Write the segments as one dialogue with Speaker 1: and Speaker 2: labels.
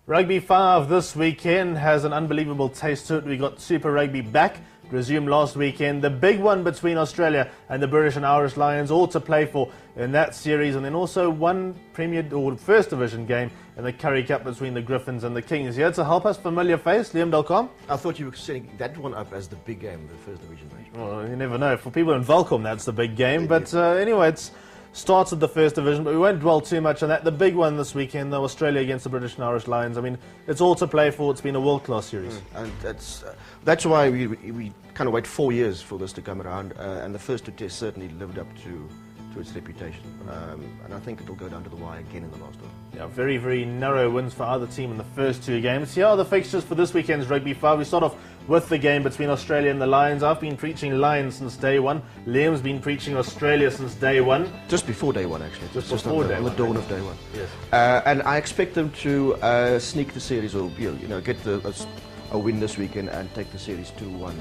Speaker 1: Rugby 5 this weekend has an unbelievable taste to it. We got Super Rugby back, resumed last weekend. The big one between Australia and the British and Irish Lions, all to play for in that series. And then also one Premier or First Division game in the Currie Cup between the Griffins and the Kings. Here to help us, familiar face, Liam Delcom.
Speaker 2: I thought you were setting that one up as the big game, the First Division match.
Speaker 1: Well, you never know. For people in Volcom, that's the big game. But anyway, it's started the First Division, but we won't dwell too much on that. The big one this weekend, though, Australia against the British and Irish Lions. I mean, it's all to play for. It's been a world-class series.
Speaker 2: And that's why we kind of wait 4 years for this to come around, and the first two tests certainly lived up to its reputation. And I think it'll go down to the wire again in the last one.
Speaker 1: Yeah, very, very narrow wins for either team in the first two games. Here are the fixtures for this weekend's Rugby 5. We start off with the game between Australia and the Lions. I've been preaching Lions since day one. Liam's been preaching Australia since day one.
Speaker 2: Just before day one, actually.
Speaker 1: Just before day one.
Speaker 2: On the dawn of day one.
Speaker 1: Yes.
Speaker 2: And I expect them to sneak the series, or get a win this weekend and take the series 2-1.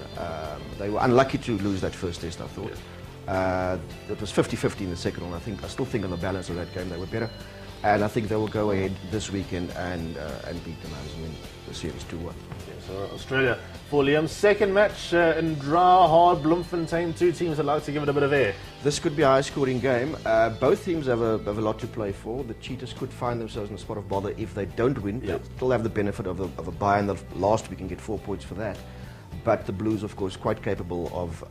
Speaker 2: They were unlucky to lose that first test, I thought. Yes. It was 50-50 in the second one. I still think on the balance of that game they were better. And I think they will go ahead this weekend and beat the Lions and win the series 2-1.
Speaker 1: Yeah, so Australia for Liam. Second match in Dra, Hard, Bloemfontein. Two teams that like to give it a bit of air.
Speaker 2: This could be a high-scoring game. Both teams have a lot to play for. The Cheetahs could find themselves in a spot of bother if they don't win.
Speaker 1: Yep.
Speaker 2: They still have the benefit of a bye in the last week and get 4 points for that. But the Blues, of course, quite capable of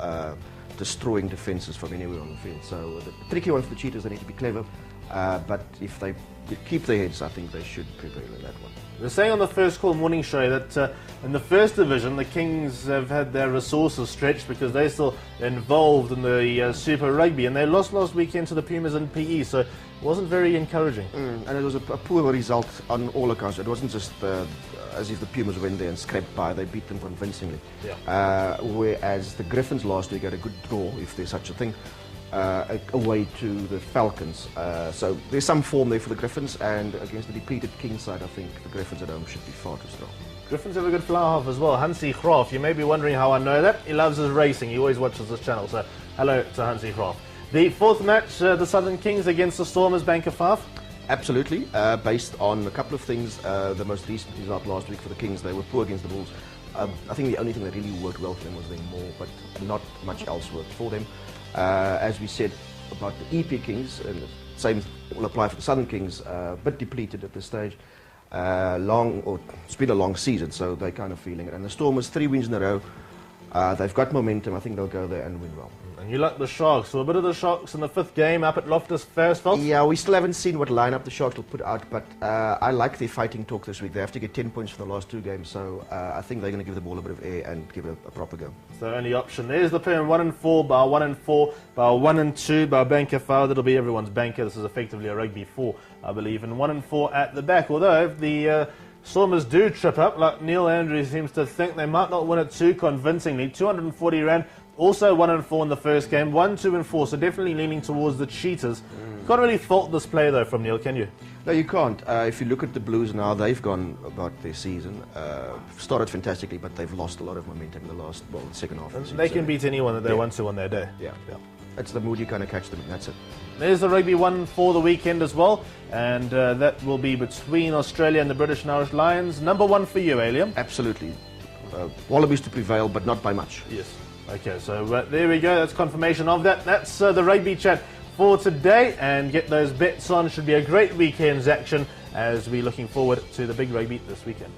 Speaker 2: destroying defences from anywhere on the field. So the tricky one for the Cheetahs, they need to be clever. But if they keep their heads, I think they should prevail in that one.
Speaker 1: We were saying on the first call morning show that in the First Division, the Kings have had their resources stretched because they're still involved in the Super Rugby, and they lost last weekend to the Pumas in PE, so it wasn't very encouraging.
Speaker 2: And it was a poor result on all accounts. It wasn't just as if the Pumas went there and scraped by. They beat them convincingly.
Speaker 1: Yeah.
Speaker 2: Whereas the Griffins last week had a good draw, if there's such a thing, away to the Falcons. So there's some form there for the Griffins, and against the depleted Kings side, I think the Griffins at home should be far too strong.
Speaker 1: Griffins have a good flower half as well, Hansie Graaf. You may be wondering how I know that. He loves his racing. He always watches this channel, so hello to Hansie Graaf. The fourth match, the Southern Kings against the Stormers, Bank of Five.
Speaker 2: Absolutely, based on a couple of things. The most recent result last week for the Kings, they were poor against the Bulls. I think the only thing that really worked well for them was their maul, but not much else worked for them. As we said about the EP Kings, and the same will apply for the Southern Kings, a bit depleted at this stage. It's been a long season, so they're kind of feeling it. And the Stormers, 3 wins in a row. They've got momentum. I think they'll go there and win well.
Speaker 1: And you like the Sharks, so a bit of the Sharks in the fifth game up at Loftus Versfeld.
Speaker 2: Yeah, we still haven't seen what lineup the Sharks will put out, but I like their fighting talk this week. They have to get 10 points for the last 2 games, so I think they're going to give the ball a bit of air and give it a proper go.
Speaker 1: It's the only option. There's the pair 1-4, bar 1-4, bar 1-2, bar Banker 5. That'll be everyone's banker. This is effectively a Rugby 4, I believe, and 1-4 at the back. Although if the Stormers do trip up, like Neil Andrews seems to think, they might not win it too convincingly. 240 rand. Also 1-4 in the first game, 1-2-4, so definitely leaning towards the Cheetahs. You can't really fault this play though from Neil, can you?
Speaker 2: No, you can't. If you look at the Blues now, they've gone about their season. Started fantastically, but they've lost a lot of momentum in the the second half.
Speaker 1: They can beat anyone that they want to on their day.
Speaker 2: Yeah. It's the mood you kind of catch them in, that's it.
Speaker 1: There's the Rugby 1 for the weekend as well, and that will be between Australia and the British and Irish Lions. Number 1 for you, Liam?
Speaker 2: Absolutely. Wallabies to prevail, but not by much.
Speaker 1: Yes. Okay, so there we go. That's confirmation of that. That's the Rugby Chat for today, and get those bets on. Should be a great weekend's action as we're looking forward to the big rugby this weekend.